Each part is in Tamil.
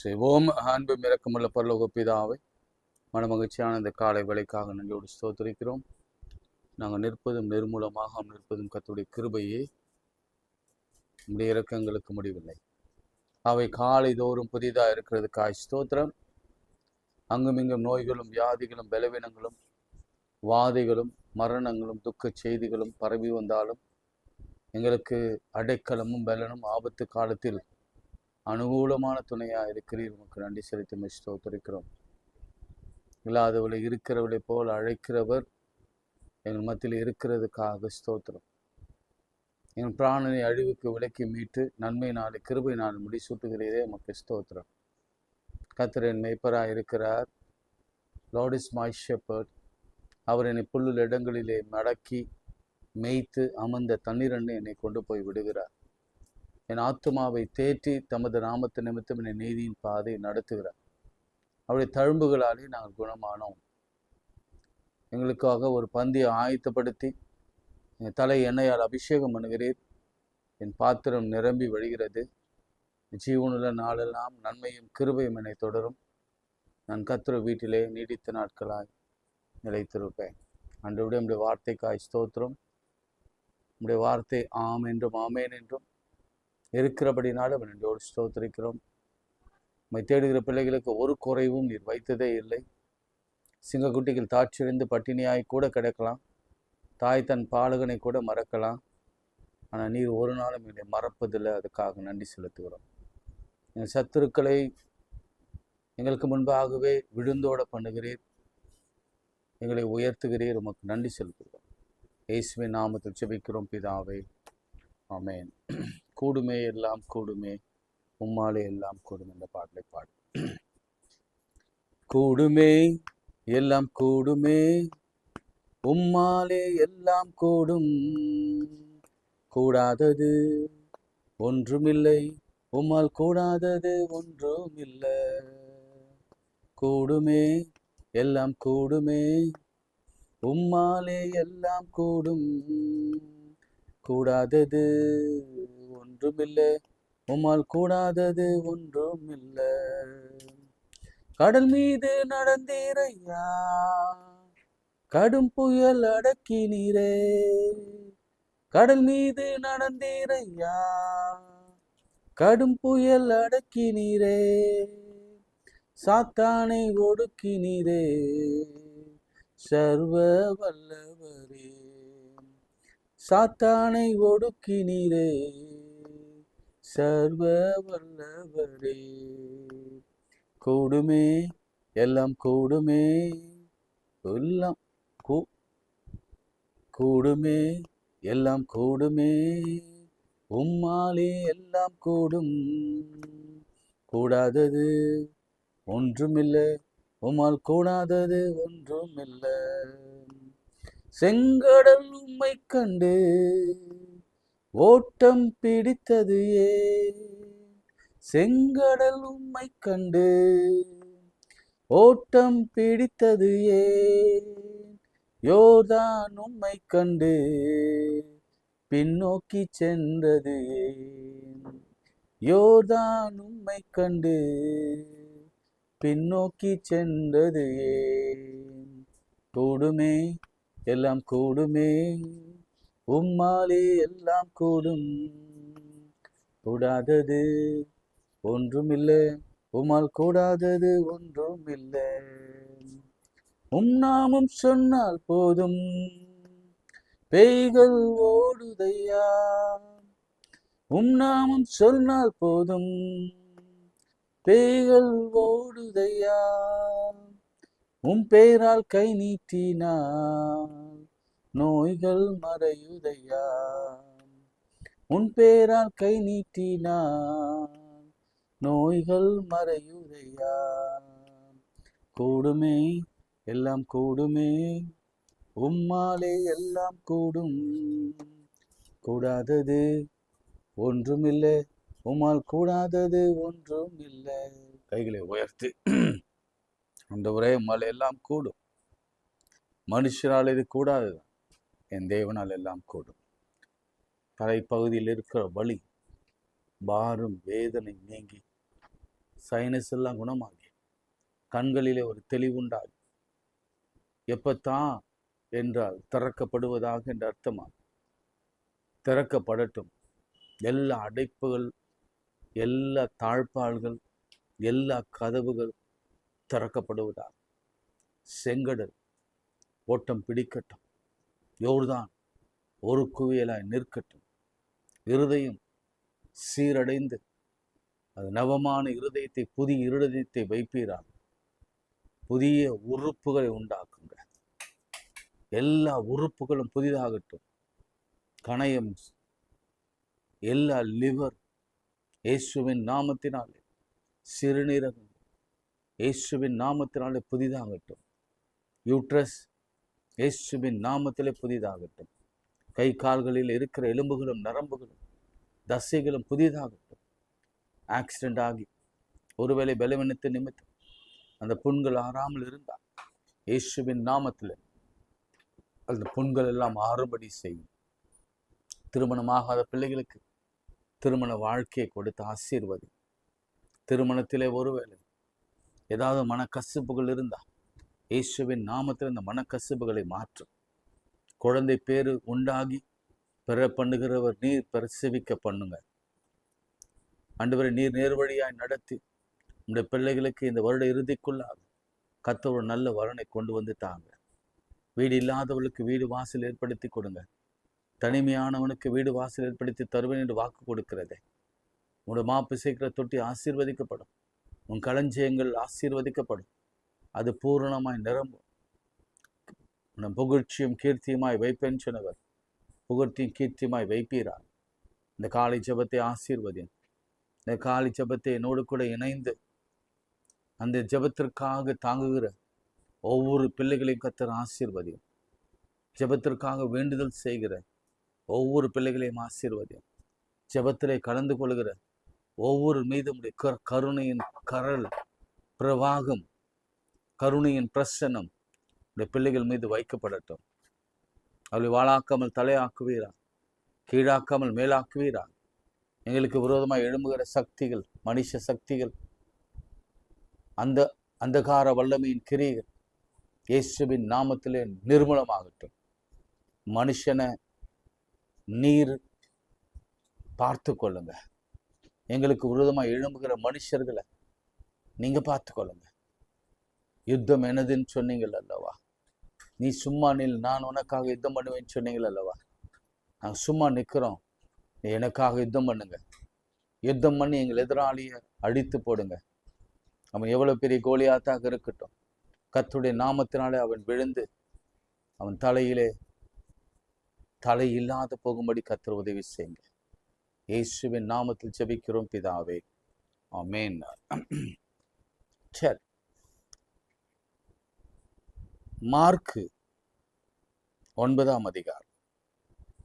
செய்வோம். அன்பு இரக்கமுள்ள பரலோக பிதாவை, மனமகிழ்ச்சியான இந்த காலை வேளைக்காக நன்றியோடு ஸ்தோத்திரிக்கிறோம். நாங்கள் நிற்பதும் நிர்மூலமாக நிற்பதும் கர்த்தருடைய கிருபையே, நம்முடைய இரக்கங்களுக்கு முடிவில்லை. அவை காலை தோறும் புதிதாக இருக்கிறதுக்காய் ஸ்தோத்திரம். அங்குமிங்கும் நோய்களும் வியாதிகளும் பலவீனங்களும் வாதைகளும் மரணங்களும் துக்க செய்திகளும் பரவி வந்தாலும் எங்களுக்கு அடைக்கலமும் பலனும் ஆபத்து காலத்தில் அனுகூலமான துணையாக இருக்கிறீர். உமக்கு நன்றி செலுத்தி ஸ்தோத்திரிக்கிறோம். இல்லாதவளை இருக்கிறவளை போல் அழைக்கிறவர் எங்கள் மத்தியில் இருக்கிறதுக்காக ஸ்தோத்திரம். என் பிராணனை அழிவுக்கு விலக்கி மீட்டு நன்மை நாள் கிருபை நாள் முடிசூட்டுகிறதே உமக்கு ஸ்தோத்திரம். கர்த்தர் என் மேய்ப்பராக இருக்கிறார். Lord is my shepherd. அவர் என்னை புல்லுள்ள இடங்களிலே மடக்கி மேய்த்து அமர்ந்த தண்ணீரண்டு என்னை கொண்டு போய் விடுகிறார். என் ஆத்துமாவை தேற்றி தமது நாமத்து நிமித்தம் என்னை நீதியின் பாதை நடத்துகிறார். அவருடைய தழும்புகளாலே நாங்கள் குணமானோம். எங்களுக்காக ஒரு பந்தியை ஆயத்தப்படுத்தி என் தலை எண்ணெயால் அபிஷேகம் பண்ணுகிறீர். என் பாத்திரம் நிரம்பி வழிகிறது. ஜீவனுள்ள நாளெல்லாம் நன்மையும் கிருபையும் என்னை தொடரும். நான் கர்த்தர் வீட்டிலே நீடித்த நாட்களாய் நிலைத்திருப்பேன். அன்றைய நம்முடைய வார்த்தைக்காய் ஸ்தோத்திரம். நம்முடைய வார்த்தை ஆம் என்றும் ஆமேன் என்றும் இருக்கிறபடினாலும் நன்றியோடு ஸ்தோத்திரிக்கிறோம். நம்மை தேடுகிற பிள்ளைகளுக்கு ஒரு குறைவும் நீர் வைத்ததே இல்லை. சிங்கக்குட்டிகள் தாட்சியடைந்து பட்டினியாய் கூட கிடக்கலாம். தாய் தன் பாலகனை கூட மறக்கலாம். ஆனால் நீர் ஒரு நாளும் எங்களை மறப்பதில்லை. அதுக்காக நன்றி செலுத்துகிறோம். எங்கள் சத்துருக்களை எங்களுக்கு முன்பாகவே விழுந்தோட பண்ணுகிறீர். எங்களை உயர்த்துகிறீர். உமக்கு நன்றி செலுத்துகிறோம். இயேசுவின் நாமத்தில் ஜெபிக்கிறோம் பிதாவே, ஆமென். கூடுமே எல்லாம் கூடுமே, உம்மாலே எல்லாம் கூடும் என்ற பாடலை பாடு. கூடுமே எல்லாம் கூடுமே, உம்மாலே எல்லாம் கூடும். கூடாதது ஒன்றுமில்லை, உம்மால் கூடாதது ஒன்றுமில்லை. கூடுமே எல்லாம் கூடுமே, உம்மாலே எல்லாம் கூடும். கூடாதது ஒன்றுமில்லை, உம்மால் கூடாதது ஒன்றுமில்லை. கடல் மீது நடந்தீரையா, கடும் புயல் அடக்கினீரே. கடல் மீது நடந்தீரையா, கடும் புயல் அடக்கினீரே. சாத்தானை ஒடுக்கினீரே, சர்வ வல்லவரே. சாத்தானை ஒடுக்கினீரே, சர்வ வல்லவரே. கூடுமே எல்லாம் கூடுமே, எல்லாம் கூடுமே எல்லாம் கூடுமே, உம்மாலே எல்லாம் கூடும். கூடாதது ஒன்றுமில்லை, உம்மால் கூடாதது ஒன்றுமில்லை. செங்கடல் உம்மை கண்டு ஓட்டம் பிடித்தது ஏன்? செங்கடல் உம்மை கண்டு ஓட்டம் பிடித்தது ஏன்? யோர்தான் உம்மை கண்டு பின்னோக்கி சென்றது ஏன்? யோர்தான் உம்மை கண்டு பின்னோக்கி சென்றது ஏன்? கூடுமே எல்லாம் கூடுமே, உம்மாலே எல்லாம் கூடும். கூடாதது ஒன்றுமில்லை, உம்மால் கூடாதது ஒன்றுமில்லை. நாமம் சொன்னால் போதும், பேய்கள் ஓடுதையா. நாமம் சொன்னால் போதும், பேய்கள் ஓடுதையா. பேரால் கை நீட்டினால் நோய்கள் மறையுதையா. பேரால் கை நீட்டினால் நோய்கள் மறையுதையா. கூடுமே எல்லாம் கூடுமே, உம்மாலே எல்லாம் கூடும். கூடாதது ஒன்றுமில்லை, உம்மால் கூடாதது ஒன்றுமில்லை. கைகளை உயர்த்தி ஆண்டவரே, உம்மால் எல்லாம் கூடும். மனுஷனால் இது கூடாதுதான், என் தேவனால் எல்லாம் கூடும். தலைப்பகுதியில் இருக்கிற வலி, பாரம், வேதனை நீங்கி சைனஸ் எல்லாம் குணமாகி, கண்களிலே ஒரு தெளிவுண்டாகி, எப்பத்தான் என்றால் திறக்கப்படுவதாக என்ற அர்த்தமா, திறக்கப்படட்டும். எல்லா அடைப்புகள், எல்லா தாழ்பால்கள், எல்லா கதவுகள் திறக்கப்படுவதாக. செங்கடல் ஓட்டம் பிடிக்கட்டும். யோர்தான் ஒரு குவியலாய் நிற்கட்டும். இருதயம் சீரடைந்து அது நவமான இருதயத்தை, புதிய இருதயத்தை வைப்பீராக. புதிய உறுப்புகளை உண்டாக்குங்க. எல்லா உறுப்புகளும் புதிதாகட்டும். கணையம், எல்லா லிவர் இயேசுவின் நாமத்தினாலே, சிறுநீரகம் இயேசுவின் நாமத்தினாலே புதிதாகட்டும். யூட்ரஸ் இயேசுவின் நாமத்திலே புதிதாகட்டும். கை கால்களில் இருக்கிற எலும்புகளும் நரம்புகளும் தசைகளும் புதிதாகட்டும். ஆக்சிடென்ட் ஆகி ஒருவேளை பலவீனத்தை நிமித்தம் அந்த புண்கள் ஆறாமல் இருந்தால் இயேசுவின் நாமத்தில் அந்த புண்கள் எல்லாம் ஆறுபடி செய்யும். திருமணமாகாத பிள்ளைகளுக்கு திருமண வாழ்க்கையை கொடுத்து ஆசீர்வதி. திருமணத்திலே ஒருவேளை ஏதாவது மனக்கசப்புகள் இருந்தால் இயேசுவின் நாமத்தில் இந்த மனக்கசப்புகளை மாற்றும். குழந்தை பேரு உண்டாகி பெற பண்ணுகிறவர் நீர் பிரசவிக்க பண்ணுங்க. ஆண்டவரை நீர் நேர்வழியாய் நடத்தி உங்களுடைய பிள்ளைகளுக்கு இந்த வருட இறுதிக்குள்ளாக கர்த்தர் ஒரு நல்ல வரனை கொண்டு வந்து தாங்க. வீடு இல்லாதவர்களுக்கு வீடு வாசல் ஏற்படுத்தி கொடுங்க. தனிமையானவனுக்கு வீடு வாசல் ஏற்படுத்தி தருவேன் என்று வாக்கு கொடுக்கிறதே. உங்களுடைய மாப்பு சேர்க்கிற தொட்டி ஆசீர்வதிக்கப்படும். உன் களஞ்சியங்கள் ஆசீர்வதிக்கப்படும். அது பூரணமாய் நிரம்பும். உன் புகழ்ச்சியும் கீர்த்தியுமாய் வைப்பேன் சொன்னவர் புகழ்ச்சியும் கீர்த்தியுமாய் வைப்பீரா. இந்த காலை ஜெபத்தை ஆசீர்வதியும். இந்த காலை ஜெபத்தை என்னோடு கூட இணைந்து அந்த ஜெபத்திற்காக தாங்குகிற ஒவ்வொரு பிள்ளைகளையும் கர்த்தர் ஆசீர்வதியும். ஜெபத்திற்காக வேண்டுதல் செய்கிற ஒவ்வொரு பிள்ளைகளையும் ஆசீர்வதியும். ஜெபத்திலே கலந்து கொள்கிற ஒவ்வொரு மீதும் கருணையின் கரல் பிரவாகம், கருணையின் பிரசன்னம் இந்த பிள்ளைகள் மீது வைக்கப்படட்டும். அவளை வாழாக்காமல் தலையாக்குவீரா, கீழாக்காமல் மேலாக்குவீரா. எங்களுக்கு விரோதமாக எழும்புகிற சக்திகள், மனுஷ சக்திகள், அந்த அந்தகார வல்லமையின் கிரியைகள் இயேசுவின் நாமத்திலே நிர்மூலமாகட்டும். மனுஷனை நீர் பார்த்து கொள்ளுங்க. எங்களுக்கு விரோதமாக எழும்புகிற மனுஷர்களை நீங்க பார்த்து கொள்ளுங்க. யுத்தம் எனதுன்னு சொன்னீங்கள் அல்லவா? நீ சும்மா நில், நான் உனக்காக யுத்தம் பண்ணுவேன்னு சொன்னீங்கள் அல்லவா? நாங்கள் சும்மா நிற்கிறோம், நீ எனக்காக யுத்தம் பண்ணுங்க. யுத்தம் பண்ணி எங்கள் எதிராளியை அடித்து போடுங்க. அவன் எவ்வளவு பெரிய கோலியாத்தாக இருக்கட்டும், கர்த்தருடைய நாமத்தினாலே அவன் விழுந்து அவன் தலையிலே தலை இல்லாத போகும்படி கர்த்தர் உதவி செய்யுங்க. இயேசுவின் நாமத்தில் ஜெபிக்கிறோம் பிதாவே, ஆமென். சரி, மார்க்கு 9ஆம் அதிகாரம்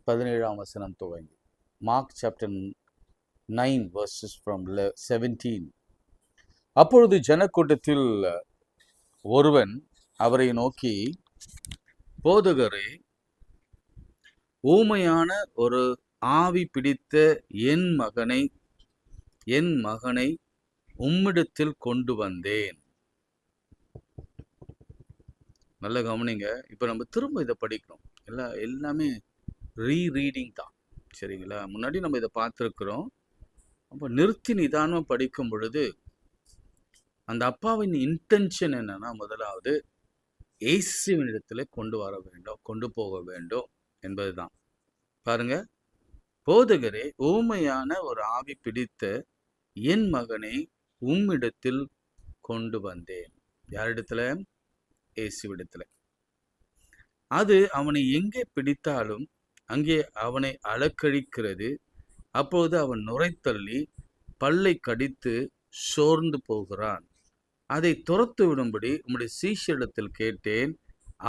17ஆம் வசனம் துவங்கி. Mark chapter 9 verses from 17. அப்பொழுது ஜனக்கூட்டத்தில் ஒருவன் அவரை நோக்கி, போதகரே, ஊமையான ஒரு ஆவி பிடித்த என் மகனை உம்மிடத்தில் கொண்டு வந்தேன். நல்ல கவனிங்க. இப்ப நம்ம திரும்ப இதை படிக்கிறோம். எல்லாமே ரீரீடிங் தான், சரிங்களா? முன்னாடி நம்ம இதை பார்த்துருக்குறோம். அப்போ நிறுத்தி நிதானமாக படிக்கும் பொழுது அந்த அப்பாவின் இன்டென்ஷன் என்னன்னா, முதலாவது இயேசுவின் இடத்துல கொண்டு வர வேண்டும், கொண்டு போக வேண்டும் என்பதுதான். பாருங்க, போதகரே, ஊமையான ஒரு ஆவி பிடித்த என் மகனை உம்மிடத்தில் கொண்டு வந்தேன். யாரிடத்துல? இயேசுவிடத்துல. அது அவனை எங்கே பிடித்தாலும் அங்கே அவனை அலக்கழிக்கிறது. அப்போது அவன் நுரைத்தள்ளி பல்லை கடித்து சோர்ந்து போகிறான். அதை துரத்து விடும்படி உம்முடைய சீஷரிடத்தில் கேட்டேன்,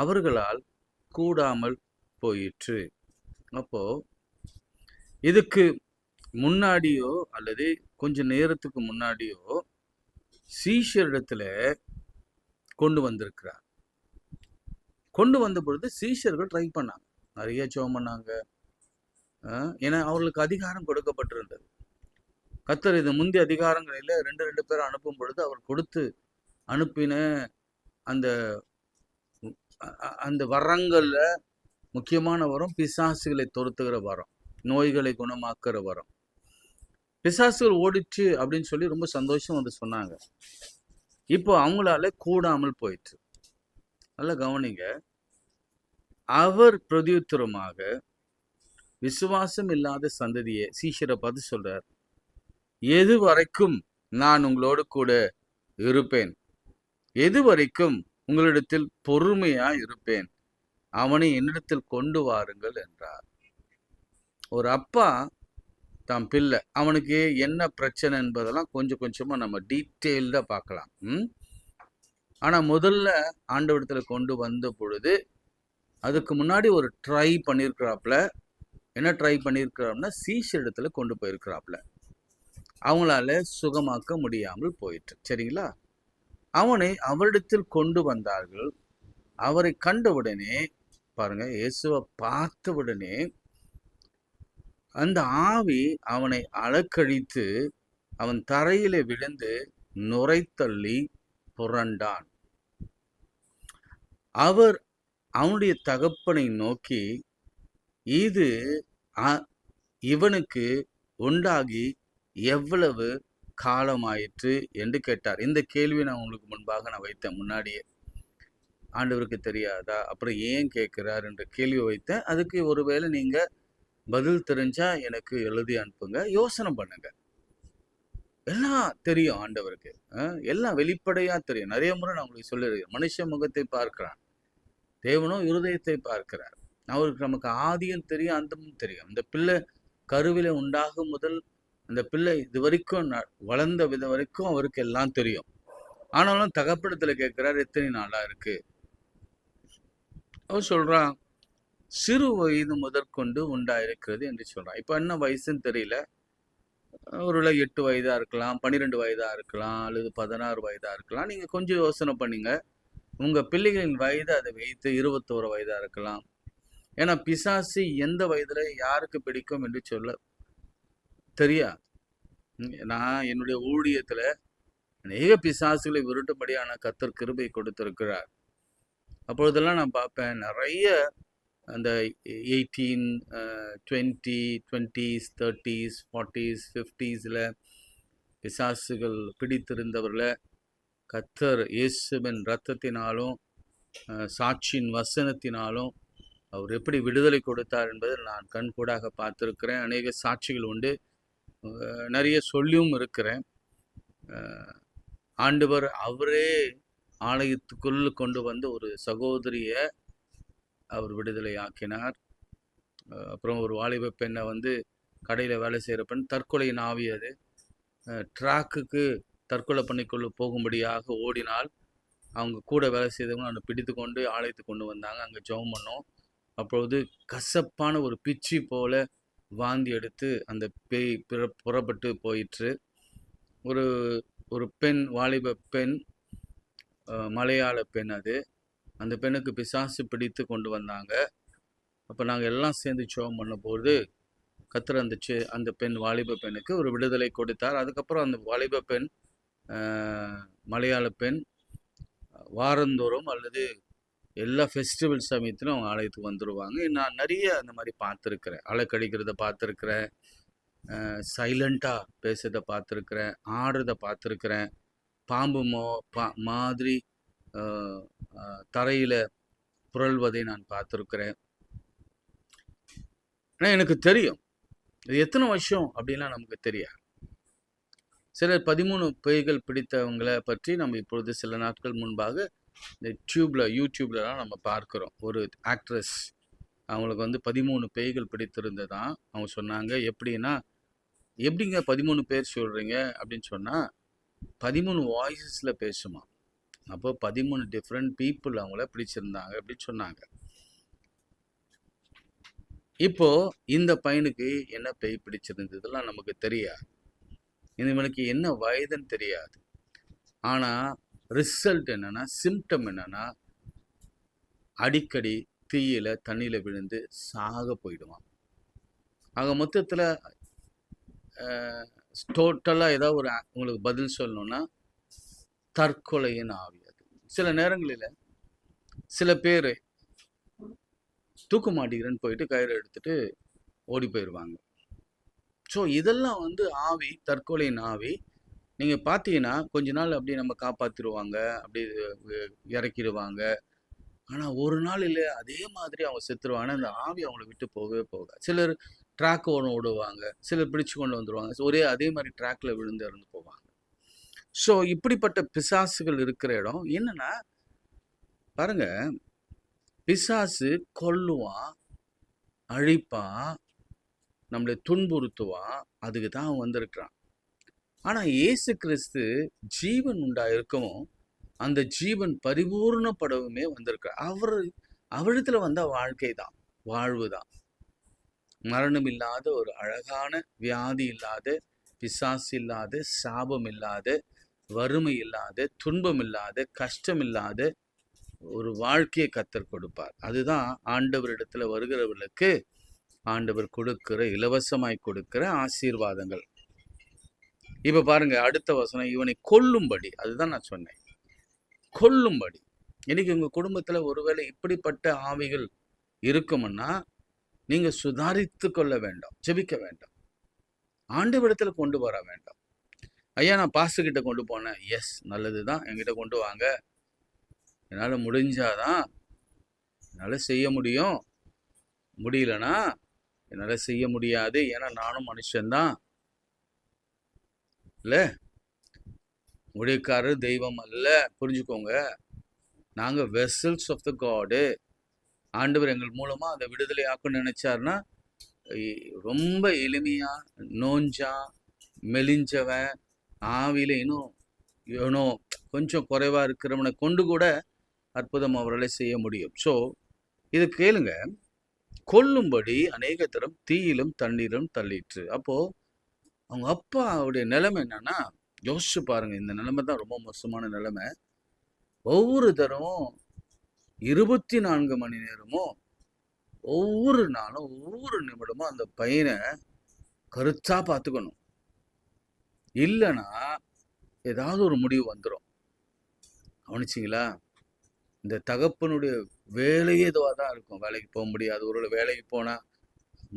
அவர்களால் கூடாமல் போயிற்று. அப்போ இதுக்கு முன்னாடியோ அல்லது கொஞ்ச நேரத்துக்கு முன்னாடியோ சீஷரிடத்துல கொண்டு வந்திருக்கிறார். கொண்டு வந்த பொழுது சீஷர்கள் ட்ரை பண்ணாங்க, நிறைய ஜெபம் பண்ணாங்க. ஏன்னா அவர்களுக்கு அதிகாரம் கொடுக்கப்பட்டிருந்தது. கர்த்தர் இது முந்தைய அதிகாரங்களில் 2 பேர் அனுப்பும் பொழுது அவர் கொடுத்து அனுப்பின அந்த அந்த வரங்கள்ல முக்கியமான வரம் பிசாசுகளை துரத்துகிற வரம், நோய்களை குணமாக்குற வரம். பிசாசுகள் ஓடிச்சு அப்படின்னு சொல்லி ரொம்ப சந்தோஷம் வந்து சொன்னாங்க. இப்போ அவங்களால கூடாமல் போயிற்று. நல்லா கவனிங்க. அவர் பிரதியுத்தரமாக விசுவாசம் இல்லாத சந்ததியை சீஷரை பார்த்து சொல்றார், எது வரைக்கும் நான் உங்களோடு கூட இருப்பேன், எது வரைக்கும் உங்களிடத்தில் பொறுமையா இருப்பேன், அவனை என்னிடத்தில் கொண்டு வாருங்கள் என்றார். ஒரு அப்பா தான் பிள்ளை, அவனுக்கு என்ன பிரச்சனை என்பதெல்லாம் கொஞ்சம் கொஞ்சமா நம்ம டீட்டெயில்டா பார்க்கலாம். ஆனா முதல்ல ஆண்டவரிடத்துல கொண்டு வந்த பொழுது அதுக்கு முன்னாடி ஒரு ட்ரை பண்ணியிருக்கிறாப்புல. என்ன ட்ரை பண்ணியிருக்கிறாப்னா, சீஷரிடத்துல கொண்டு போயிருக்கிறாப்புல. அவங்களால சுகமாக்க முடியாமல் போயிட்டு, சரிங்களா? அவனை அவரிடத்தில் கொண்டு வந்தார்கள். அவரை கண்டவுடனே பாருங்க, இயேசுவை பார்த்தவுடனே அந்த ஆவி அவனை அலக்கழித்து அவன் தரையில விழுந்து நுரைத்தள்ளி புரண்டான். அவர் அவனுடைய தகப்பனை நோக்கி, இது இவனுக்கு உண்டாகி எவ்வளவு காலமாயிற்று என்று கேட்டார். இந்த கேள்வி நான் உங்களுக்கு முன்பாக நான் வைத்தேன் முன்னாடியே. ஆண்டவருக்கு தெரியாதா, அப்புறம் ஏன் கேட்கிறார் என்ற கேள்வி வைத்தேன். அதுக்கு ஒருவேளை நீங்க பதில் தெரிஞ்சா எனக்கு எழுதி அனுப்புங்க, யோசனை பண்ணுங்க. எல்லாம் தெரியும் ஆண்டவருக்கு, எல்லாம் வெளிப்படையா தெரியும். நிறைய முறை நான் உங்களுக்கு சொல்லியிருக்கேன், மனுஷ முகத்தை பார்க்கிறான், தேவனோ இருதயத்தை பார்க்கிறார். அவருக்கு நமக்கு ஆதியும் தெரியும், அந்தமும் தெரியும். இந்த பிள்ளை கருவில உண்டாகும் முதல் அந்த பிள்ளை இது வரைக்கும் வளர்ந்த வித வரைக்கும் அவருக்கு எல்லாம் தெரியும். ஆனாலும் தகப்படத்துல கேட்கிறார், எத்தனை நாளா இருக்கு? அவர் சொல்றான், சிறு வயது முதற்கொண்டு உண்டாயிருக்கிறது என்று சொல்றான். இப்ப என்ன வயசுன்னு தெரியல, ஒருவேளை 8 வயதா இருக்கலாம், 12 வயதா இருக்கலாம், அல்லது 16 வயதா இருக்கலாம். நீங்க கொஞ்சம் யோசனை பண்ணீங்க. உங்க பிள்ளைகளின் வயது அதை வைத்து 21 வயதா இருக்கலாம். ஏன்னா பிசாசு எந்த வயதுல யாருக்கு பிடிக்கும் என்று சொல்ல தெரியாது. நான் என்னுடைய ஊழியத்துல அநேக பிசாசுகளை விருட்டும்படியான கர்த்தர் கிருபை கொடுத்திருக்கிறார். அப்பொழுதெல்லாம் நான் பார்ப்பேன், நிறைய அந்த 18, 20, 20s, 30s, 40s, 50ஸ்ல பிசாசுகள் பிடித்திருந்தவர்களை கர்த்தர் இயேசுவின் இரத்தத்தினாலும் சாட்சியின் வசனத்தினாலும் அவர் எப்படி விடுதலை கொடுத்தார் என்பதை நான் கண்கூடாக பார்த்துருக்கிறேன். அநேக சாட்சிகள் உண்டு, நிறைய சொல்லியும் இருக்கிறேன். ஆண்டவர் அவரே ஆலயத்துக்குள் கொண்டு வந்து ஒரு சகோதரியை அவர் விடுதலை ஆக்கினார். அப்புறம் ஒரு வாலிப பெண்ணை வந்து கடையில் வேலை செய்கிற பெண், தற்கொலையின் ஆவி அது, ட்ராக்குக்கு தற்கொலை பண்ணிக்கொள்ள போகும்படியாக ஓடினால் அவங்க கூட வேலை செய்தவங்க அவனை பிடித்து கொண்டு ஆலயத்துக்கு கொண்டு வந்தாங்க. அங்கே ஜெபம் பண்ணோம். அப்பொழுது கசப்பான ஒரு பிச்சி போல வாந்தி எடுத்து அந்த பேய் புறப்பட்டு போயிற்று. ஒரு ஒரு பெண், வாலிப பெண், மலையாள பெண் அது. அந்த பெண்ணுக்கு பிசாசு பிடித்து கொண்டு வந்தாங்க. அப்போ நாங்கள் எல்லாம் சேர்ந்து ஜெபம் பண்ணும்போது கர்த்தர் அந்த பெண், வாலிப பெண்ணுக்கு ஒரு விடுதலை கொடுத்தார். அதுக்கப்புறம் அந்த வாலிப பெண், மலையாள பெண், வாரந்தோறும் அல்லது எல்லா ஃபெஸ்டிவல் சமயத்திலும் அவங்க ஆலயத்துக்கு வந்துடுவாங்க. நான் நிறைய அந்த மாதிரி பார்த்துருக்குறேன். அலைக்கடிக்கிறத பார்த்துருக்குறேன், சைலண்ட்டாக பேசுறத பார்த்துருக்குறேன், ஆடுறத பார்த்துருக்குறேன், பாம்பு மாதிரி தரையில் புரள்வதை நான் பார்த்துருக்குறேன். ஆனால் எனக்கு தெரியும் இது எத்தனை வருஷம் அப்படின்லாம் நமக்கு தெரியாது. சிலர் 13 பேய்கள் பிடித்தவங்களை பற்றி நம்ம இப்பொழுது சில நாட்கள் முன்பாக இந்த யூடியூப்லலாம் நம்ம பார்க்குறோம். ஒரு ஆக்ட்ரஸ், அவங்களுக்கு வந்து 13 பேய்கள் பிடித்திருந்ததான் அவங்க சொன்னாங்க. எப்படிங்க 13 பேர் சொல்கிறீங்க அப்படின்னு சொன்னால், 13 வாய்ஸஸில் பேசுமா. அப்போ 13 டிஃப்ரெண்ட் பீப்புள் அவங்கள பிடிச்சிருந்தாங்க அப்படின்னு சொன்னாங்க. இப்போ இந்த பையனுக்கு என்ன பேய் பிடிச்சிருந்ததுலாம் நமக்கு தெரியாது, இவனுக்கு என்ன வயதுன்னு தெரியாது. ஆனால் ரிசல்ட் என்னன்னா, சிம்டம் என்னன்னா, அடிக்கடி தீயில தண்ணியில விழுந்து சாக போயிடுவான். ஆக மொத்தத்தில் டோட்டலாக ஏதாவது ஒரு உங்களுக்கு பதில் சொல்லணும்னா தற்கொலையின் ஆவி. அது சில நேரங்களில் சில பேர் தூக்க மாட்டேங்கிறேன்னு போயிட்டு கயிறு எடுத்துட்டு ஓடி போயிடுவாங்க. ஸோ இதெல்லாம் வந்து ஆவி, தற்கொலையின் ஆவி. நீங்கள் பார்த்தீங்கன்னா கொஞ்ச நாள் அப்படி நம்ம காப்பாற்றிடுவாங்க, அப்படி இறக்கிடுவாங்க. ஆனால் ஒரு நாள் இல்லை அதே மாதிரி அவங்க செத்துருவாங்க. அந்த ஆவி அவங்கள விட்டு போகவே போகாது. சிலர் ட்ராக் ஓரம் ஓடுவாங்க, சிலர் பிடிச்சு கொண்டு வந்துடுவாங்க, ஒரே அதே மாதிரி ட்ராக்ல விழுந்து இறந்து போவாங்க. ஸோ இப்படிப்பட்ட பிசாசுகள் இருக்கிற இடம் என்னன்னா பாருங்க, பிசாசு கொல்லுவான், அழிப்பான், நம்மளை துன்புறுத்துவான். அதுக்கு தான் அவன் வந்திருக்கிறான். ஆனால் இயேசு கிறிஸ்து ஜீவன் உண்டா இருக்கவும் அந்த ஜீவன் பரிபூர்ணப்படவுமே வந்திருக்கிறார். அவரிடத்துல வந்த வாழ்க்கை தான், வாழ்வு தான். மரணம் இல்லாத ஒரு அழகான, வியாதி இல்லாத, பிசாசு இல்லாத, சாபம் இல்லாத, வறுமை இல்லாத, துன்பம் இல்லாத, கஷ்டம் இல்லாத ஒரு வாழ்க்கையை கர்த்தர் கொடுப்பார். அதுதான் ஆண்டவரிடத்துல வருகிறவர்களுக்கு ஆண்டவர் கொடுக்கிற, இலவசமாய் கொடுக்கிற ஆசீர்வாதங்கள். இப்ப பாருங்க, அடுத்த வசனம், இவனை கொல்லும்படி. அதுதான் நான் சொன்னேன், கொல்லும்படி. இன்னைக்கு உங்க குடும்பத்துல ஒருவேளை இப்படிப்பட்ட ஆவிகள் இருக்கும்னா நீங்க சுதாரித்து கொள்ள வேண்டும், ஜெபிக்க வேண்டும், ஆண்டவரிடத்துல கொண்டு வர வேண்டும். ஐயா நான் பாஸ்டர் கிட்ட கொண்டு போனேன், எஸ் நல்லதுதான், என்கிட்ட கொண்டு வாங்க, என்னால் முடிஞ்சாதான் என்னால் செய்ய முடியும், முடியலனா என்னால் செய்ய முடியாது, ஏன்னா நானும் மனுஷன்தான் இல்ல, ஊழியக்காரர் தெய்வம் அல்ல. புரிஞ்சுக்கோங்க, நாங்க வெசல்ஸ் ஆஃப் த காடு. ஆண்டவர் எங்கள் மூலமா அதை விடுதலை ஆக்கணும்னு நினைச்சாருன்னா ரொம்ப எளிமையா, நோஞ்சா, மெலிஞ்சவன், ஆவியில இன்னும் கொஞ்சம் குறைவா இருக்கிறவனை கொண்டு கூட அற்புதம் அவர்களை செய்ய முடியும். ஸோ இது கேளுங்க, கொல்லும்படி அநேக தரம் தீயிலும் தண்ணீரும் தள்ளிற்று. அப்போ அவங்க அப்பாவுடைய நிலைமை என்னன்னா, யோசிச்சு பாருங்க, இந்த நிலைமை தான் ரொம்ப மோசமான நிலைமை. ஒவ்வொரு தரமும் 24 மணி நேரமும், ஒவ்வொரு நாளும், ஒவ்வொரு நிமிடமும் அந்த பையனை கருத்தா பார்த்துக்கணும். இல்லைன்னா ஏதாவது ஒரு முடிவு வந்துடும். கவனிச்சிங்களா? இந்த தகப்பனுடைய வேலையே இதுவாக தான் இருக்கும். வேலைக்கு போக முடியாது, ஒரு வேலைக்கு போனால்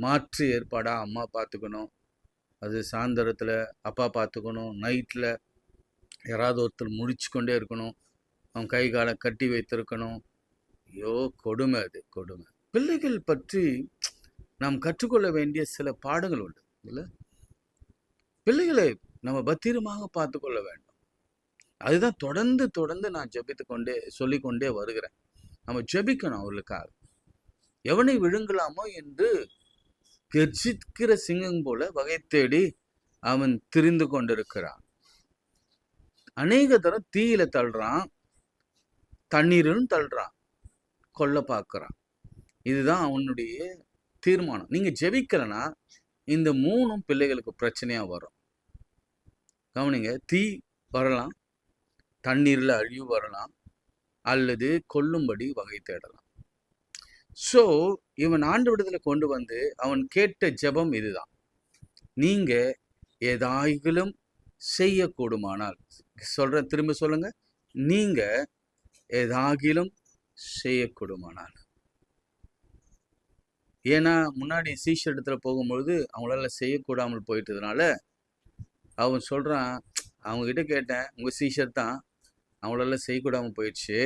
மாற்று ஏற்பாடாக அம்மா பார்த்துக்கணும், அது சாயந்தரத்தில் அப்பா பார்த்துக்கணும், நைட்டில் யாராவது ஒருத்தர் முடிச்சு கொண்டே இருக்கணும், அவன் கை காலை கட்டி வைத்திருக்கணும். ஐயோ கொடுமை, அது கொடுமை. பிள்ளைகள் பற்றி நாம் கற்றுக்கொள்ள வேண்டிய சில பாடங்கள் உண்டு இல்லை? பிள்ளைகளை நம்ம பத்திரமாக பார்த்து கொள்ள வேண்டும். அதுதான் தொடர்ந்து தொடர்ந்து நான் ஜெபித்து கொண்டே சொல்லிக்கொண்டே வருகிறேன். நம்ம ஜெபிக்கணும் அவர்களுக்காக. எவனை விழுங்கலாமோ என்று கர்ஜிக்கிற சிங்கம் போல வகை தேடி அவன் திரிந்து கொண்டிருக்கிறான். அநேக தரம் தீயில தள்ளுறான், தண்ணீரும் தள்ளுறான், கொல்ல பார்க்கறான். இதுதான் அவனுடைய தீர்மானம். நீங்க ஜெபிக்கலனா இந்த 3 பிள்ளைகளுக்கு பிரச்சனையா வரும். கவனிங்க, தீ வரலாம், தண்ணீர்ல அழிவு வரலாம், அல்லது கொல்லும்படி வகை தேடலாம். ஸோ இவன் ஆண்டவரிடத்துல கொண்டு வந்து அவன் கேட்ட ஜெபம் இதுதான், நீங்க ஏதாயிலும் செய்யக்கூடுமானால். சொல்றேன், திரும்ப சொல்லுங்க, நீங்க ஏதாகிலும் செய்யக்கூடுமானால். ஏன்னா முன்னாடி சீஷர் இடத்துல போகும்பொழுது அவங்களால செய்யக்கூடாமல் போயிட்டதுனால அவன் சொல்றான், அவங்க கிட்ட கேட்டேன், உங்க சீஷர் தான், அவங்களால செய்யக்கூடாமல் போயிடுச்சு,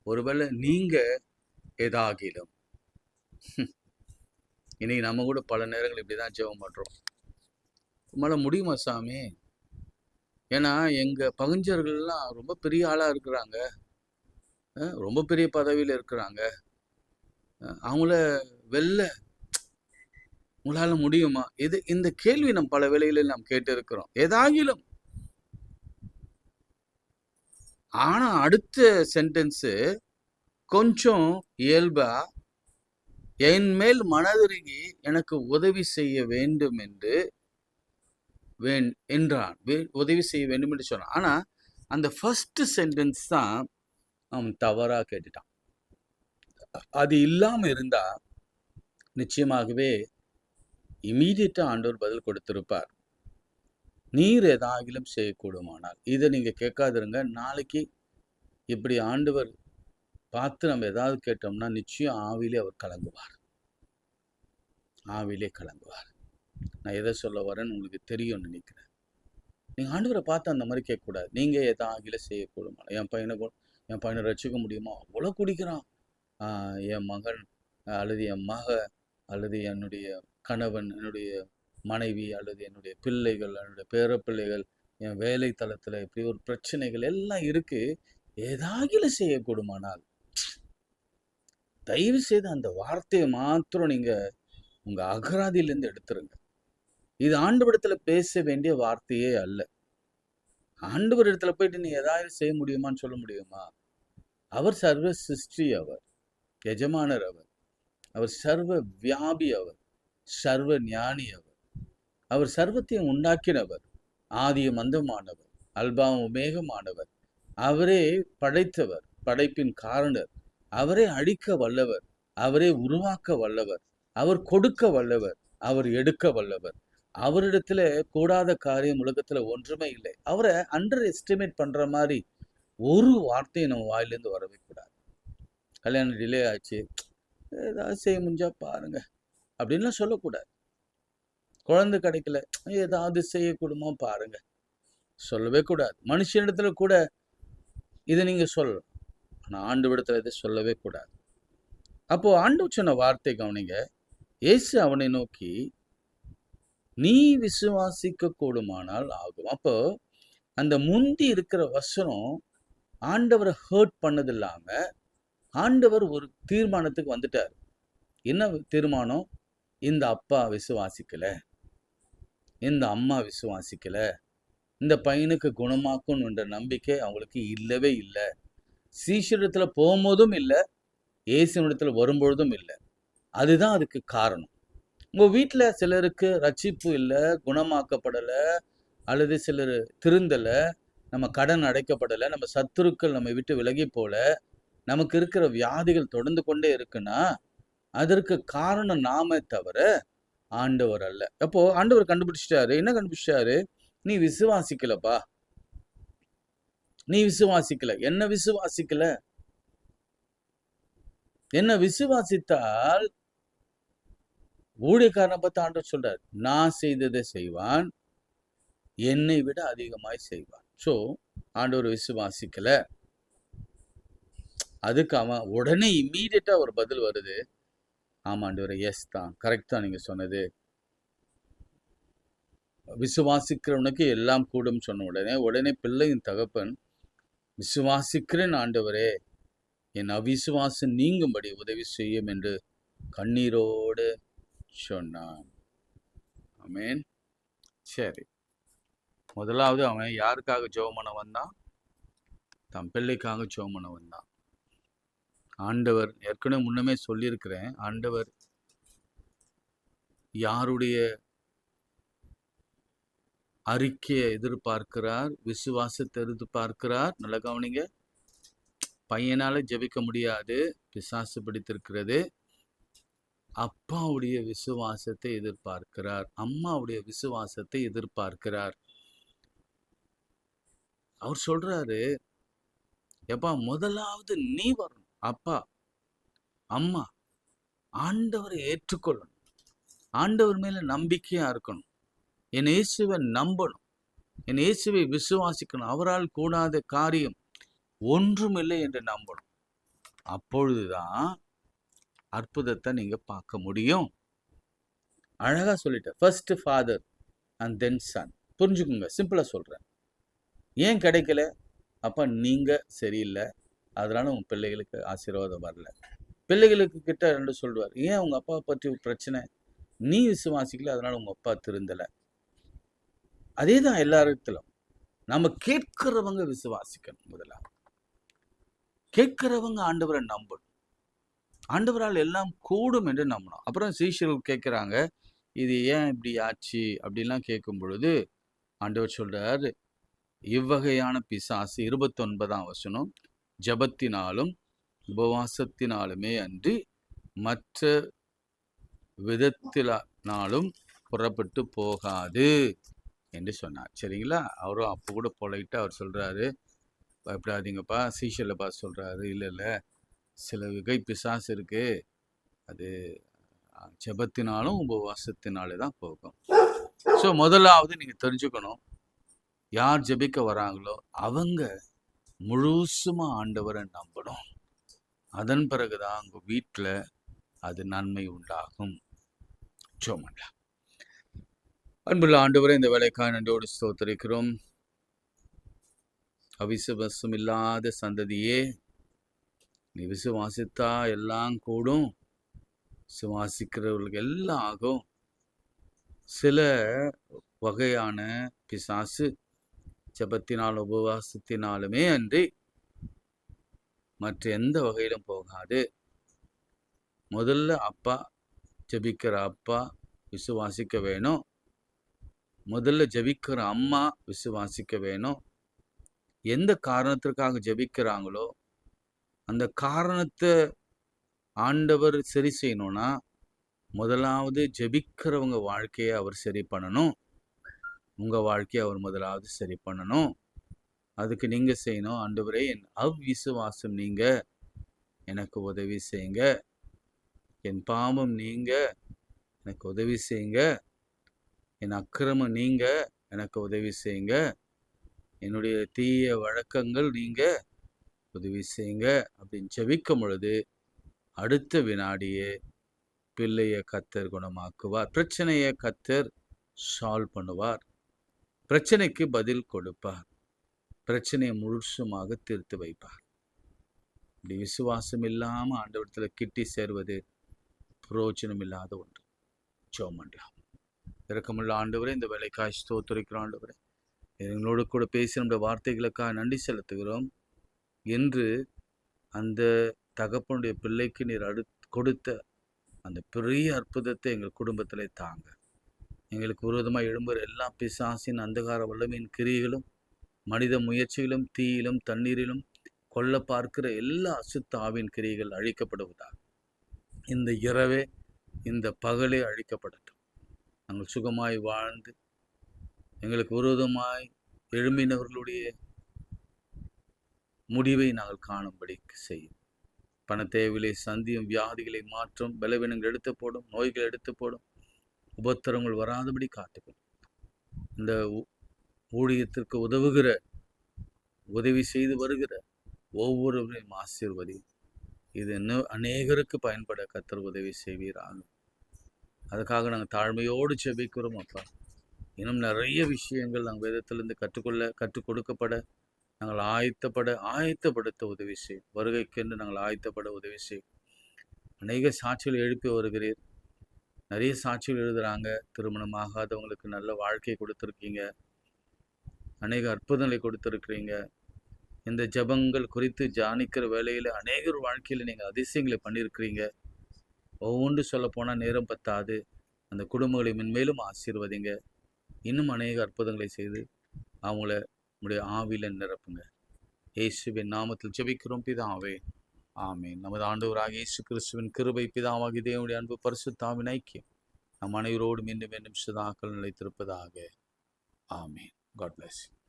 ஒருவேளை நீங்க ஏதாகிலும். இன்னைக்கு நம்ம கூட பல நேரங்கள் இப்படிதான் ஜெபம் பண்றோம். உம்மால முடியுமா சாமி? ஏன்னா எங்க பகுஞ்சர்கள்லாம் ரொம்ப பெரிய ஆளா இருக்கிறாங்க, ரொம்ப பெரிய பதவியில இருக்கிறாங்க, அவங்கள வெல்ல உங்களால முடியுமா? இந்த கேள்வி நம் பல வேளைகளில் நாம் கேட்டு இருக்கிறோம், ஏதாகிலும். ஆனா அடுத்த சென்டென்ஸ் கொஞ்சம் இயல்பா, என் மேல் மனதுருகி எனக்கு உதவி செய்ய வேண்டும் என்று என்றான், உதவி செய்ய வேண்டும் என்று சொன்னான். ஆனா அந்த ஃபர்ஸ்ட் சென்டென்ஸ் தான் அவன் தவறா கேட்டுட்டான். அது இல்லாம இருந்தா நிச்சயமாகவே இமீடியட்டா ஆண்டவர் பதில் கொடுத்திருப்பார். நீர் ஏதாகிலும் செய்யக்கூடுமானால். இதை நீங்க கேட்காதிருங்க. நாளைக்கு இப்படி ஆண்டவர் பார்த்து நம்ம ஏதாவது கேட்டோம்னா நிச்சயம் ஆவிலே அவர் கலங்குவார். ஆவிலே கலங்குவார். நான் எதை சொல்ல வரேன்னு உங்களுக்கு தெரியும்னு நினைக்கிறேன். நீங்கள் ஆண்டவரை பார்த்து அந்த மாதிரி கேட்கக்கூடாது. நீங்கள் ஏதாகில செய்யக்கூடுமா, என் பையனை ரசிக்க முடியுமா, அவ்வளோ குடிக்கிறான், என் மகன் அல்லது என் மக அல்லது என்னுடைய கணவன், என்னுடைய மனைவி அல்லது என்னுடைய பிள்ளைகள், என்னுடைய பேரப்பிள்ளைகள், என் வேலை தளத்தில் இப்படி ஒரு பிரச்சனைகள் எல்லாம் இருக்கு, ஏதாகில செய்யக்கூடுமானால். தயவு செய்து அந்த வார்த்தையை மாத்திரம் நீங்க உங்க அகராதியிலேருந்து எடுத்துருங்க. இது ஆண்டவரிடத்துல பேச வேண்டிய வார்த்தையே அல்ல. ஆண்டவர் இடத்துல போயிட்டு நீ ஏதாவது செய்ய முடியுமான்னு சொல்ல முடியுமா? அவர் சர்வ சிருஷ்டி, அவர் எஜமானர், அவர் சர்வ வியாபி, அவர் சர்வ ஞானி, அவர் சர்வத்தையும் உண்டாக்கினவர், ஆதியும் அந்தமானவர், அல்பாவும் உமேகமானவர், அவரே படைத்தவர், படைப்பின் காரணர், அவரே அழிக்க வல்லவர், அவரே உருவாக்க வல்லவர், அவர் கொடுக்க வல்லவர், அவர் எடுக்க வல்லவர். அவரிடத்துல கூடாத காரியம் உலகத்துல ஒன்றுமே இல்லை. அவரை அண்டர் எஸ்டிமேட் பண்ற மாதிரி ஒரு வார்த்தையை நம்ம வாயிலேருந்து வரவே கூடாது. கல்யாணம் டிலே ஆச்சு, ஏதாவது செய்ய முடிஞ்சா பாருங்க அப்படின்லாம் சொல்லக்கூடாது. குழந்தை கிடைக்கல, ஏதாவது செய்யக்கூடுமா பாருங்க, சொல்லவே கூடாது. மனுஷனிடத்துல கூட இதை நீங்க சொல்லலாம், ஆனால் ஆண்டவரிடத்துல இதை சொல்லவே கூடாது. அப்போ ஆண்டவர் சொன்ன வார்த்தை கவனிங்க. இயேசு அவனை நோக்கி, நீ விசுவாசிக்க கூடுமானால் ஆகும். அப்போ அந்த முந்தி இருக்கிற வசனம் ஆண்டவரை ஹர்ட் பண்ணது இல்லாம ஆண்டவர் ஒரு தீர்மானத்துக்கு வந்துட்டார். என்ன தீர்மானம்? இந்த அப்பா விசுவாசிக்கல, இந்த அம்மா விசுவாசிக்கல, இந்த பையனுக்கு குணமாக்கும் என்ற நம்பிக்கை அவங்களுக்கு இல்லவே இல்லை. சீஷரிடத்துல போகும்போதும் இல்லை, இயேசுவிடத்துல வரும்பொழுதும் இல்லை. அதுதான் அதுக்கு காரணம். உங்க வீட்டுல சிலருக்கு ரட்சிப்பு இல்லை, குணமாக்கப்படலை, அல்லது சிலர் திருந்தலை, நம்ம கடன் அடைக்கப்படலை, நம்ம சத்துருக்கள் நம்ம விட்டு விலகி போல, நமக்கு இருக்கிற வியாதிகள் தொடர்ந்து கொண்டே இருக்குன்னா அதற்கு காரணம் நாம தவிர ஆண்டவர் அல்ல. அப்போ ஆண்டவர் கண்டுபிடிச்சிட்டாரு. என்ன கண்டுபிடிச்சாரு? நீ விசுவாசிக்கலப்பா, நீ விசுவாசிக்கல. என்ன விசுவாசிக்கல? என்ன விசுவாசித்தால் ஊழியக்காரனை பத்தி ஆண்டவர் சொல்றார், நான் செய்ததை செய்வான், என்னை விட அதிகமாய் செய்வான். ஸோ ஆண்டவர் விசுவாசிக்கல. அதுக்கு அவன் உடனே இம்மீடியட்டா ஒரு பதில் வருது, ஆமா ஆண்டவர், எஸ் தான், கரெக்ட் தான் நீங்க சொன்னது, விசுவாசிக்கிறவனுக்கு எல்லாம் கூடும் சொன்ன உடனே பிள்ளையின் தகப்பன், விசுவாசிக்கிறேன் ஆண்டவரே, என் அவிசுவாசம் நீங்கும்படி உதவி செய்யும் என்று கண்ணீரோடு சொன்னான். ஆமென். சரி, முதலாவது அவன் யாருக்காக ஜெபம் பண்ண வந்தான்? தன் பிள்ளைக்காக ஜெபம் பண்ண வந்தான். ஆண்டவர், ஏற்கனவே முன்னமே சொல்லியிருக்கிறேன், ஆண்டவர் யாருடைய அறிக்கையை எதிர்பார்க்கிறார்? விசுவாசத்தை எதிர்பார்க்கிறார். நல்ல கவனிங்க. பையனால ஜெபிக்க முடியாது, பிசாசு பிடித்திருக்கிறது. அப்பாவுடைய விசுவாசத்தை எதிர்பார்க்கிறார், அம்மாவுடைய விசுவாசத்தை எதிர்பார்க்கிறார். அவர் சொல்றாரு, எப்பா முதலாவது நீ வரணும், அப்பா அம்மா ஆண்டவரை ஏற்றுக்கொள்ளணும், ஆண்டவர் மேல நம்பிக்கையா இருக்கணும், என் இயேசுவை நம்பணும், என் இயேசுவை விசுவாசிக்கணும், அவரால் கூடாத காரியம் ஒன்றுமில்லை என்று நம்பணும். அப்பொழுதுதான் அற்புதத்தை நீங்க பார்க்க முடியும். அழகா சொல்லிட்டேன். First father and then son. புரிஞ்சுக்குங்க, சிம்பிளா சொல்றேன். ஏன் கிடைக்கல? அப்ப நீங்க சரியில்லை, அதனால உங்க பிள்ளைகளுக்கு ஆசீர்வாதம் வரல. பிள்ளைகளுக்கு கிட்ட ரெண்டு சொல்லுவார், ஏன் உங்க அப்பா பற்றி பிரச்சனை? நீ விசுவாசிக்கல, அதனால உங்க அப்பா திருந்தல. அதே தான் எல்லா இடத்திலும். நம்ம கேட்கிறவங்க விசுவாசிக்கணும். முதலாக கேட்கிறவங்க ஆண்டவரை நம்பணும், ஆண்டவரால் எல்லாம் கூடும் என்று நம்பணும். அப்புறம் சீஷர்கள் கேட்கிறாங்க, இது ஏன் இப்படி ஆச்சு அப்படின்லாம் கேட்கும் பொழுது ஆண்டவர் சொல்றாரு, இவ்வகையான பிசாசு 29ஆம் வசனம், ஜபத்தினாலும் உபவாசத்தினாலுமே அன்றி மற்ற விதத்தினாலும் புறப்பட்டு போகாது. என்று சொன்னார். சரிங்களா? அவரும் அப்போ கூட பொலைட்டாக அவர் சொல்கிறாரு, பயப்படாதீங்கப்பா. சீஷரில் பார்த்து சொல்கிறாரு, இல்லை இல்லை, சில வகை பிசாசு இருக்குது, அது ஜெபத்தினாலும் உபவாசத்தினாலே தான் போகும். ஸோ முதலாவது நீங்கள் தெரிஞ்சுக்கணும், யார் ஜெபிக்க வராங்களோ அவங்க முழுசுமா ஆண்டவரை நம்பணும். அதன் பிறகுதான் உங்கள் வீட்டில் அது நன்மை உண்டாகும். ஜெபம். அன்புள்ள ஆண்டவரே, இந்த வேலைக்காக நன்றியோடு ஸ்தோத்திரிக்கிறோம். அவிசுவாசம் இல்லாத சந்ததியே, நீ விசுவாசித்தா எல்லாம் கூடும், விசுவாசிக்கிறவர்களுக்கு எல்லாம் ஆகும். சில வகையான பிசாசு ஜெபத்தினால் உபவாசத்தினாலுமே அன்றி மற்ற எந்த வகையிலும் போகாது. முதல்ல அப்பா ஜெபிக்கிற அப்பா விசுவாசிக்க வேணும். முதல்ல ஜெபிக்கிற அம்மா விசுவாசிக்க வேணும். எந்த காரணத்திற்காக ஜெபிக்கிறாங்களோ அந்த காரணத்தை ஆண்டவர் சரி செய்யணும்னா முதலாவது ஜெபிக்கிறவங்க வாழ்க்கையை அவர் சரி பண்ணணும். உங்கள் வாழ்க்கையை அவர் முதலாவது சரி பண்ணணும். அதுக்கு நீங்கள் செய்யணும், ஆண்டவரே என் அவ்விசுவாசம் நீங்க எனக்கு உதவி செய்யுங்க, என் பாவம் நீங்க எனக்கு உதவி செய்யுங்க, என் அக்கிரமம் நீங்க எனக்கு உதவி செய்யுங்க, என்னுடைய தீய வழக்கங்கள் நீங்க உதவி செய்யுங்க அப்படின்னு ஜெபிக்கும் பொழுது அடுத்த வினாடியே பிள்ளையை கத்தர் குணமாக்குவார். பிரச்சனையை கத்தர் சால்வ் பண்ணுவார். பிரச்சனைக்கு பதில் கொடுப்பார். பிரச்சனையை முழுசுமாக தீர்த்து வைப்பார். இப்படி விசுவாசம் இல்லாமல் ஆண்டவரத்தில் கிட்டி சேர்வது பிரயோஜனம் இல்லாத ஒன்று. ஜெபம் பண்ணலாம். இரக்கமுள்ள ஆண்டவரே, இந்த வேலைக்காய் ஸ்தோத்திரிக்கிற ஆண்டவரே, எங்களோடு கூட பேசி நம்முடைய வார்த்தைகளுக்காக நன்றி செலுத்துகிறோம். என்று அந்த தகப்பனுடைய பிள்ளைக்கு நீர் கொடுத்த அந்த பெரிய அற்புதத்தை எங்கள் குடும்பத்திலே தாங்க. எங்களுக்கு விரோதமாக எழும்புகிற எல்லா பிசாசின் அந்தகார வல்லமையின் கிரியைகளும் மனித முயற்சிகளும் தீயிலும் தண்ணீரிலும் கொல்ல பார்க்கிற எல்லா அசுத்த ஆவின் கிரியைகள் அழிக்கப்படுவதாக இந்த இரவே இந்த பகலே அழிக்கப்படட்டும். நாங்கள் சுகமாய் வாழ்ந்து எங்களுக்கு விரோதமாய் எழும்பினவர்களுடைய முடிவை நாங்கள் காணும்படி செய்யும். பண தேவைகளை சந்தியும், வியாதிகளை மாற்றும், பலவீனங்கள் எடுத்து போடும், நோய்கள் எடுத்து போடும், உபத்திரங்கள் வராதபடி காத்துக்கும். இந்த ஊழியத்திற்கு உதவி செய்து வருகிற ஒவ்வொருவரையும் ஆசீர்வதியும். இது இன்னும் அநேகருக்கு பயன்பட கர்த்தர் உதவி செய்வீராக. அதுக்காக நாங்கள் தாழ்மையோடு ஜெபிக்கிறோம் அப்பா. இன்னும் நிறைய விஷயங்கள் நாங்கள் வேதத்திலிருந்து கற்றுக் கொடுக்கப்பட நாங்கள் ஆயத்தப்படுத்த உதவி செய்யும். வருகைக்கென்று நாங்கள் ஆயத்தப்பட உதவி செய்யும். அநேக சாட்சிகள் எழுப்பி வருகிறீர். நிறைய சாட்சிகள் எழுதுகிறாங்க. திருமணம் ஆகாதவங்களுக்கு நல்ல வாழ்க்கையை கொடுத்துருக்கீங்க. அநேக அற்புதங்களை கொடுத்துருக்கிறீங்க. இந்த ஜபங்கள் குறித்து தியானிக்கிற வேலையில் அநேகர் வாழ்க்கையில் நீங்கள் அதிசயங்களை பண்ணியிருக்கிறீங்க. ஒவ்வொன்று சொல்லப்போனால் நேரம் பத்தாது. அந்த குடும்பங்களை மென்மேலும் ஆசீர்வதிங்க. இன்னும் அநேக அற்புதங்களை செய்து அவங்கள உடைய ஆவியில் நிரப்புங்க. இயேசுவின் நாமத்தில் ஜெபிக்கிறோம் பிதாவே, ஆமேன். நமது ஆண்டவராகிய இயேசு கிறிஸ்துவின் கிருபை, பிதாவாகிய தேவனுடைய அன்பு, பரிசுத்த ஆவியின் ஐக்கியம் நம் அனைவரோடும் மீண்டும் சதாக்கள் நிலைத்திருப்பதாக. ஆமேன். God bless you.